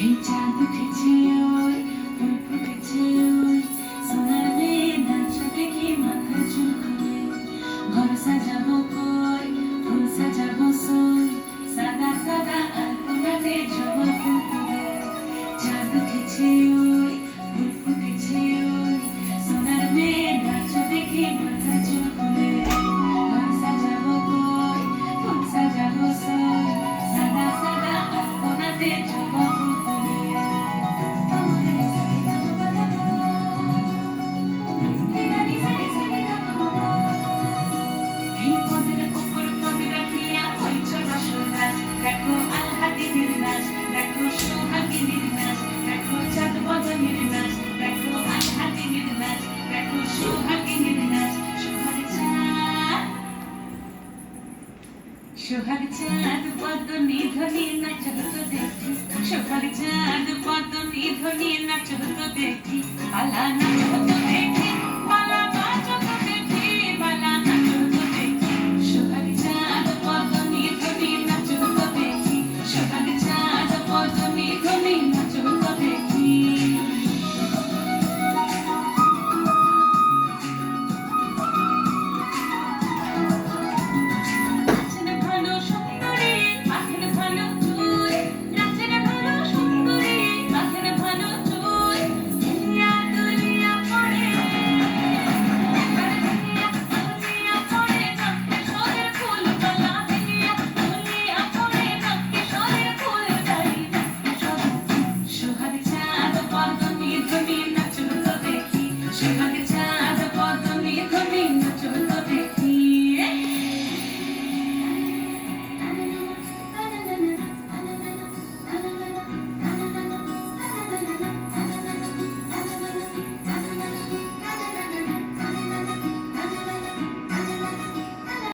এই চাঁদ উঠেছে ওই ফুল ফুটেছে ওই সোনার মেয়ে নাচ দেখি মাথা চুল খুলে ঘর সাজাবো কই ফুল সাজাবো সই সাদা সাদা আলপনাতে জবা ফুল তুলে চাঁদ উঠেছে ওই ফুল ফুটেছে ওই সোনার মেয়ে নাচ দেখি মাথা চুল খুলে ঘর সাজাবো কই ফুল সাজাবো সই সাদা সাদা আলপনাতে জবা ফুল দেখো আলহাদিনের নাচ দেখো সোহাগিনীর নাচ দেখো চাঁদ বদনের নাচ দেখো আলহাদিনের নাচ দেখো সোহাগিনীর নাচ সোহাগ চাঁদ বদনী ধ্বনি নাচ হতো দেখি সোহাগ চাঁদ বদনী ধ্বনি নাচ হতো দেখি আলা নাচ হতো দেখি